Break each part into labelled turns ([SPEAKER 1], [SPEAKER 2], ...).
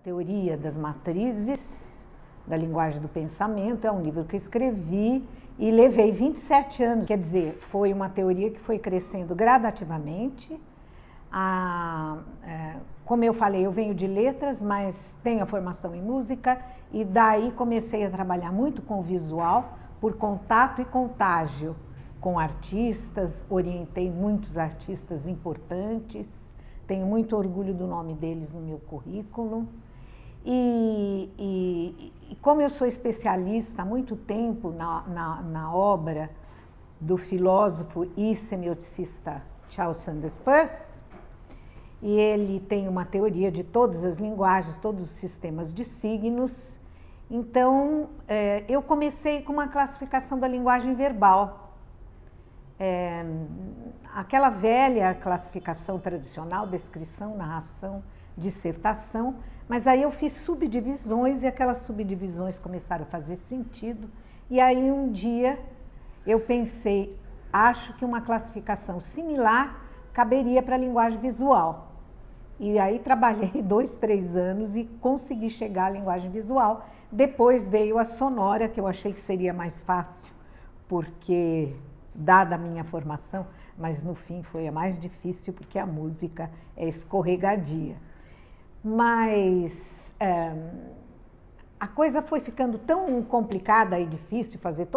[SPEAKER 1] Teoria das Matrizes da Linguagem do Pensamento é um livro que eu escrevi e levei 27 anos. Quer dizer, foi uma teoria que foi crescendo gradativamente. Como eu falei, eu venho de letras, mas tenho a formação em música e daí comecei a trabalhar muito com o visual por contato e contágio com artistas, orientei muitos artistas importantes, tenho muito orgulho do nome deles no meu currículo. E como eu sou especialista há muito tempo na obra do filósofo e semioticista Charles Sanders Peirce, e ele tem uma teoria de todas as linguagens, todos os sistemas de signos, então eu comecei com uma classificação da linguagem verbal. Aquela velha classificação tradicional, descrição, narração, dissertação, mas aí eu fiz subdivisões e aquelas subdivisões começaram a fazer sentido. E aí um dia eu pensei, acho que uma classificação similar caberia para a linguagem visual. E aí trabalhei 2, 3 anos e consegui chegar à linguagem visual. Depois veio a sonora, que eu achei que seria mais fácil, porque dada a minha formação, mas no fim foi a mais difícil porque a música é escorregadia. Mas a coisa foi ficando tão complicada e difícil fazer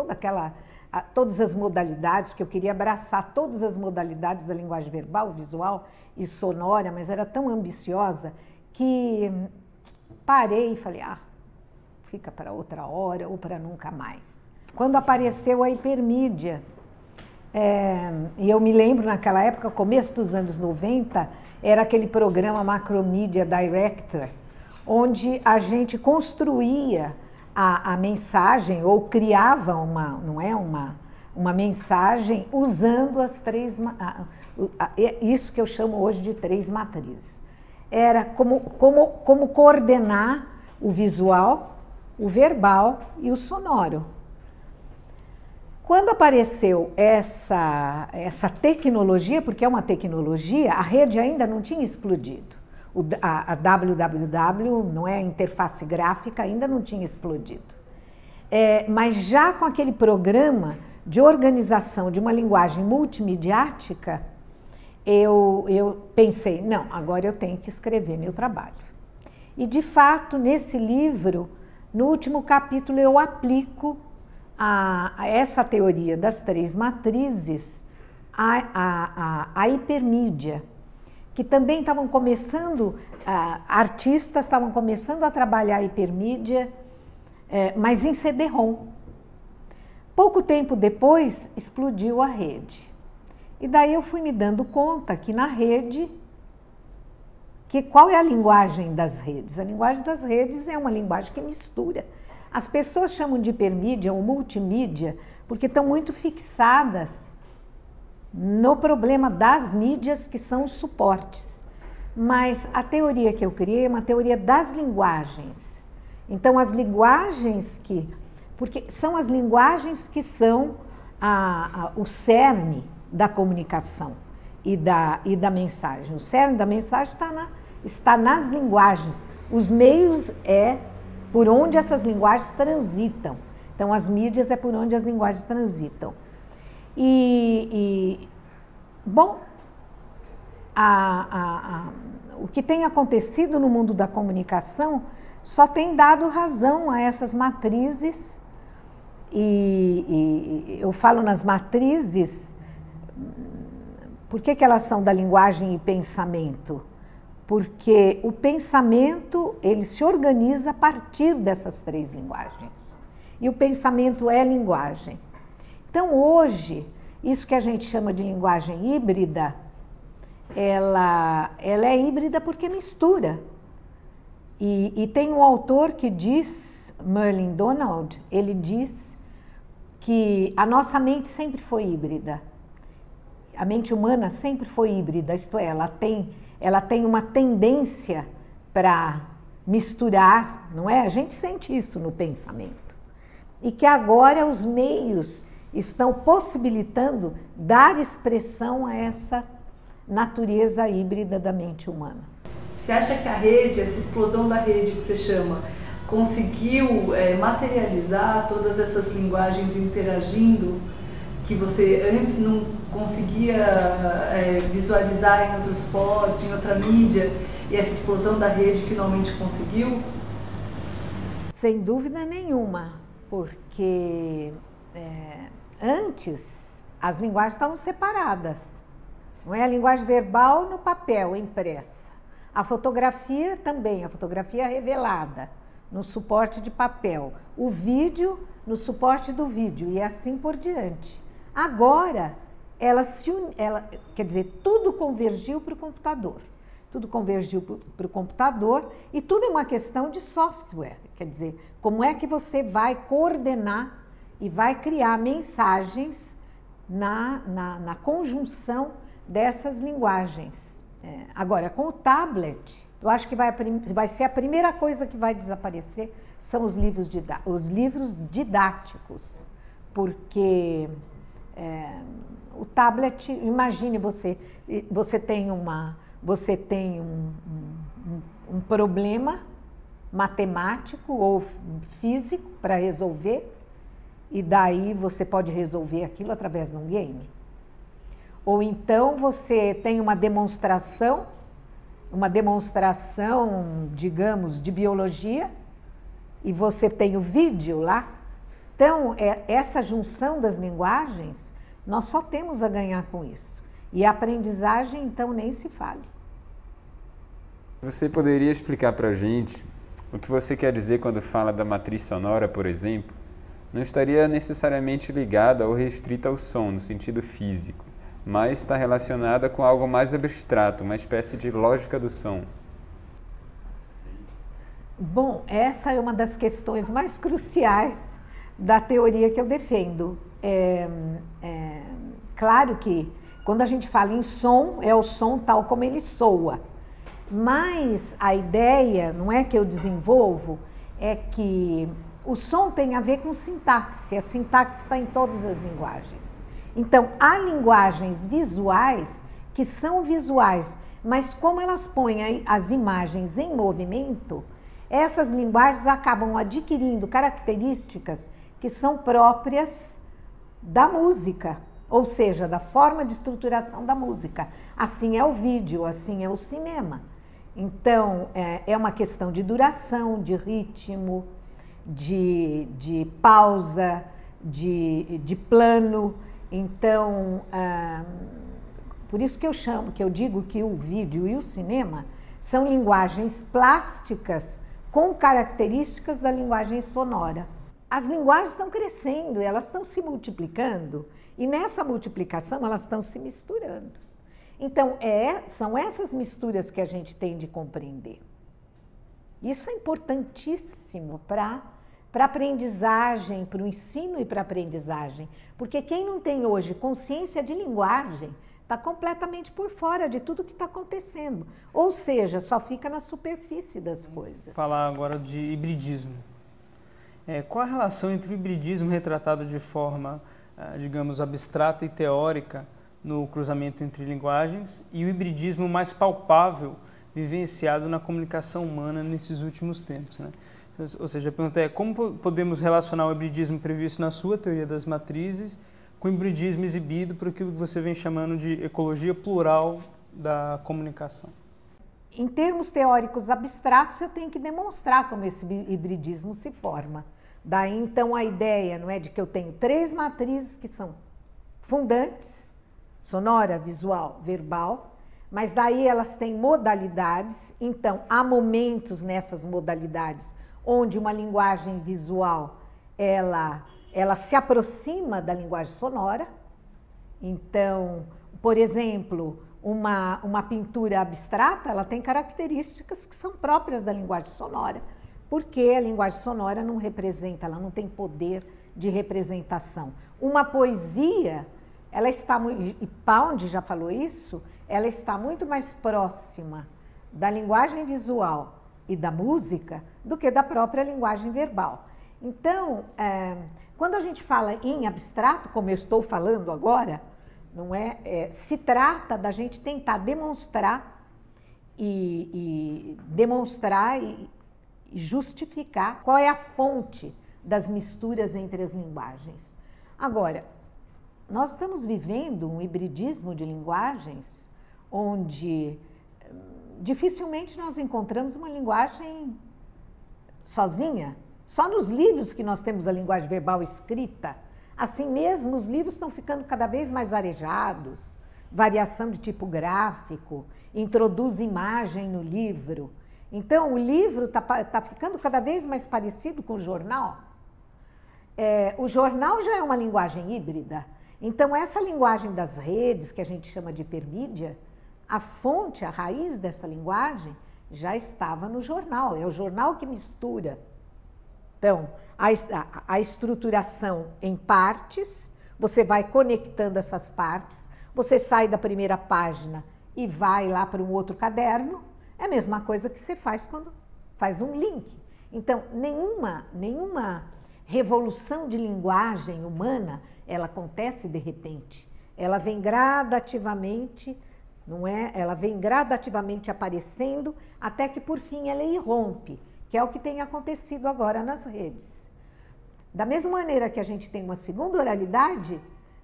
[SPEAKER 1] todas as modalidades, porque eu queria abraçar todas as modalidades da linguagem verbal, visual e sonora, mas era tão ambiciosa que parei e falei, fica para outra hora ou para nunca mais. Quando apareceu a hipermídia, e eu me lembro naquela época, começo dos anos 90, era aquele programa Macromedia Director, onde a gente construía a mensagem ou criava uma mensagem usando as isso que eu chamo hoje de 3 matrizes. Era como coordenar o visual, o verbal e o sonoro. Quando apareceu essa tecnologia, porque é uma tecnologia, a rede ainda não tinha explodido. A www, não é, a interface gráfica ainda não tinha explodido. Mas já com aquele programa de organização de uma linguagem multimediática, eu pensei, não, agora eu tenho que escrever meu trabalho. E de fato, nesse livro, no último capítulo, eu aplico a essa teoria das 3 matrizes, a hipermídia, que também estavam começando, artistas estavam começando a trabalhar a hipermídia, mas em CD-ROM. Pouco tempo depois, explodiu a rede. E daí eu fui me dando conta que na rede, qual é a linguagem das redes? A linguagem das redes é uma linguagem que mistura. As pessoas chamam de hipermídia ou multimídia porque estão muito fixadas no problema das mídias, que são os suportes. Mas a teoria que eu criei é uma teoria das linguagens. Então, as linguagens porque são as linguagens que são o cerne da comunicação e da mensagem. O cerne da mensagem está nas linguagens. Os meios por onde essas linguagens transitam. Então, as mídias é por onde as linguagens transitam. Bom, o que tem acontecido no mundo da comunicação só tem dado razão a essas matrizes. E eu falo nas matrizes, por que elas são da linguagem e pensamento? Porque o pensamento, ele se organiza a partir dessas 3 linguagens. E o pensamento é linguagem. Então, hoje, isso que a gente chama de linguagem híbrida, ela é híbrida porque mistura. E tem um autor que diz, Merlin Donald, ele diz que a nossa mente sempre foi híbrida. A mente humana sempre foi híbrida, isto é, ela tem uma tendência para misturar, não é? A gente sente isso no pensamento. E que agora os meios estão possibilitando dar expressão a essa natureza híbrida da mente humana.
[SPEAKER 2] Você acha que a rede, essa explosão da rede que você chama, conseguiu materializar todas essas linguagens interagindo que você antes não conseguia visualizar em outro esporte, em outra mídia, e essa explosão da rede finalmente conseguiu?
[SPEAKER 1] Sem dúvida nenhuma, porque antes as linguagens estavam separadas. Não é a linguagem verbal no papel, impressa. A fotografia também, a fotografia revelada no suporte de papel. O vídeo no suporte do vídeo e assim por diante. Agora, quer dizer, tudo convergiu para o computador. Tudo convergiu para o computador e tudo é uma questão de software. Quer dizer, como é que você vai coordenar e vai criar mensagens na conjunção dessas linguagens. Agora, com o tablet, eu acho que vai ser a primeira coisa que vai desaparecer, são os livros didáticos, porque o tablet, imagine você tem um problema matemático ou físico para resolver, e daí você pode resolver aquilo através de um game. Ou então você tem uma demonstração, digamos, de biologia, e você tem o vídeo lá. Então, essa junção das linguagens, nós só temos a ganhar com isso. E a aprendizagem, então, nem se fale.
[SPEAKER 3] Você poderia explicar para a gente o que você quer dizer quando fala da matriz sonora, por exemplo? Não estaria necessariamente ligada ou restrita ao som, no sentido físico, mas está relacionada com algo mais abstrato, uma espécie de lógica do som.
[SPEAKER 1] Bom, essa é uma das questões mais cruciais da teoria que eu defendo. Claro que quando a gente fala em som, é o som tal como ele soa, mas a ideia, não é que eu desenvolvo, é que o som tem a ver com sintaxe, a sintaxe está em todas as linguagens. Então, há linguagens visuais que são visuais, mas como elas põem as imagens em movimento, essas linguagens acabam adquirindo características que são próprias da música, ou seja, da forma de estruturação da música. Assim é o vídeo, assim é o cinema. Então, é uma questão de duração, de ritmo, de pausa, de plano. Então, por isso que eu digo que o vídeo e o cinema são linguagens plásticas com características da linguagem sonora. As linguagens estão crescendo, elas estão se multiplicando e nessa multiplicação elas estão se misturando. Então, são essas misturas que a gente tem de compreender. Isso é importantíssimo para a aprendizagem, para o ensino e para a aprendizagem, porque quem não tem hoje consciência de linguagem está completamente por fora de tudo que está acontecendo, ou seja, só fica na superfície das coisas.
[SPEAKER 4] Falar agora de hibridismo. Qual a relação entre o hibridismo retratado de forma, digamos, abstrata e teórica no cruzamento entre linguagens e o hibridismo mais palpável vivenciado na comunicação humana nesses últimos tempos, né? Ou seja, a pergunta é como podemos relacionar o hibridismo previsto na sua teoria das matrizes com o hibridismo exibido por aquilo que você vem chamando de ecologia plural da comunicação?
[SPEAKER 1] Em termos teóricos abstratos, eu tenho que demonstrar como esse hibridismo se forma. Daí, então, a ideia, não é, de que eu tenho 3 matrizes que são fundantes, sonora, visual, verbal, mas daí elas têm modalidades. Então, há momentos nessas modalidades onde uma linguagem visual, ela se aproxima da linguagem sonora. Então, por exemplo, uma pintura abstrata, ela tem características que são próprias da linguagem sonora, porque a linguagem sonora não representa, ela não tem poder de representação. Uma poesia, ela está, e Pound já falou isso, ela está muito mais próxima da linguagem visual e da música do que da própria linguagem verbal. Então, quando a gente fala em abstrato, como eu estou falando agora, não se trata da gente tentar demonstrar e demonstrar e justificar qual é a fonte das misturas entre as linguagens. Agora, nós estamos vivendo um hibridismo de linguagens onde dificilmente nós encontramos uma linguagem sozinha. Só nos livros que nós temos a linguagem verbal escrita. Assim mesmo, os livros estão ficando cada vez mais arejados, variação de tipo gráfico, introduz imagem no livro. Então, o livro está ficando cada vez mais parecido com o jornal. O jornal já é uma linguagem híbrida. Então, essa linguagem das redes, que a gente chama de hipermídia, a fonte, a raiz dessa linguagem já estava no jornal. É o jornal que mistura. Então, a estruturação em partes, você vai conectando essas partes, você sai da primeira página e vai lá para um outro caderno, é a mesma coisa que você faz quando faz um link. Então, nenhuma revolução de linguagem humana, ela acontece de repente. Ela vem gradativamente, não é? Ela vem gradativamente aparecendo até que por fim ela irrompe, que é o que tem acontecido agora nas redes. Da mesma maneira que a gente tem uma segunda oralidade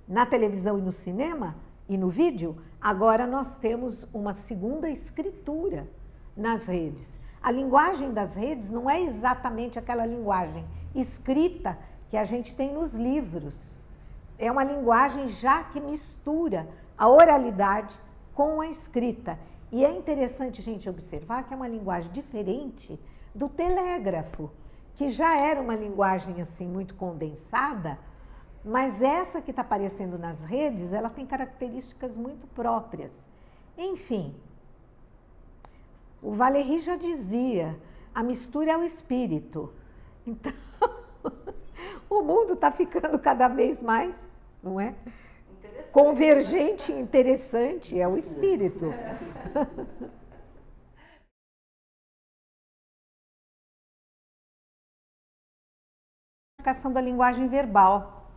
[SPEAKER 1] na televisão e no cinema e no vídeo, agora nós temos uma segunda escritura nas redes. A linguagem das redes não é exatamente aquela linguagem escrita que a gente tem nos livros. É uma linguagem já que mistura a oralidade com a escrita. E é interessante a gente observar que é uma linguagem diferente do telégrafo, que já era uma linguagem assim muito condensada, mas essa que está aparecendo nas redes, ela tem características muito próprias. Enfim, o Valéry já dizia, a mistura é o espírito. Então, o mundo está ficando cada vez mais, não é? Convergente, interessante, é o espírito. Classificação da linguagem verbal.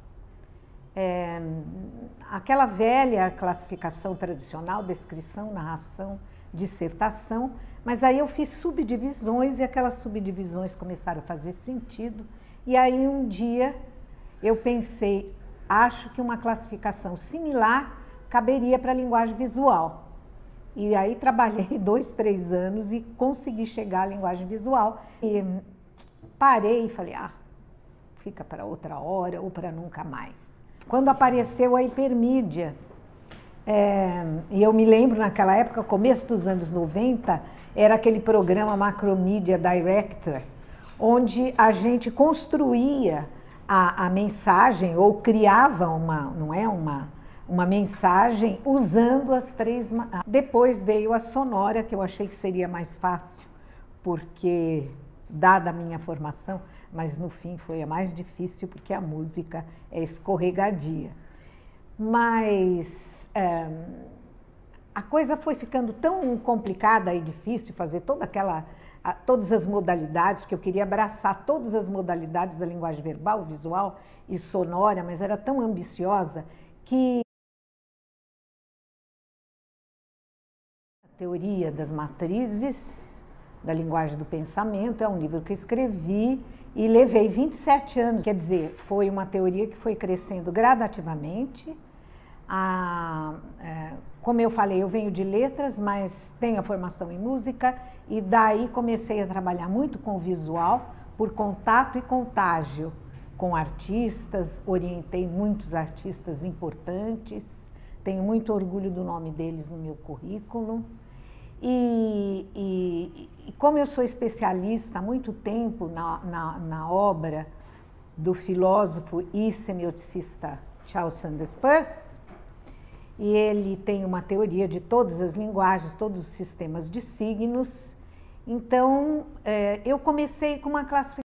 [SPEAKER 1] Aquela velha classificação tradicional, descrição, narração, dissertação, mas aí eu fiz subdivisões e aquelas subdivisões começaram a fazer sentido. E aí um dia eu pensei, acho que uma classificação similar caberia para a linguagem visual. E aí trabalhei 2, 3 anos e consegui chegar à linguagem visual. E parei e falei, fica para outra hora ou para nunca mais. Quando apareceu a hipermídia, e eu me lembro naquela época, começo dos anos 90, era aquele programa Macromedia Director, onde a gente construía a mensagem ou criava uma mensagem usando as 3... Depois veio a sonora, que eu achei que seria mais fácil, porque, dada a minha formação, mas no fim foi a mais difícil, porque a música é escorregadia. Mas a coisa foi ficando tão complicada e difícil fazer todas as modalidades, porque eu queria abraçar todas as modalidades da linguagem verbal, visual e sonora, mas era tão ambiciosa que a teoria das matrizes da linguagem do pensamento é um livro que eu escrevi e levei 27 anos. Quer dizer, foi uma teoria que foi crescendo gradativamente. Como eu falei, eu venho de letras, mas tenho a formação em música e daí comecei a trabalhar muito com o visual por contato e contágio com artistas, orientei muitos artistas importantes, tenho muito orgulho do nome deles no meu currículo. E como eu sou especialista há muito tempo na obra do filósofo e semioticista Charles Sanders Peirce, e ele tem uma teoria de todas as linguagens, todos os sistemas de signos, então eu comecei com uma classificação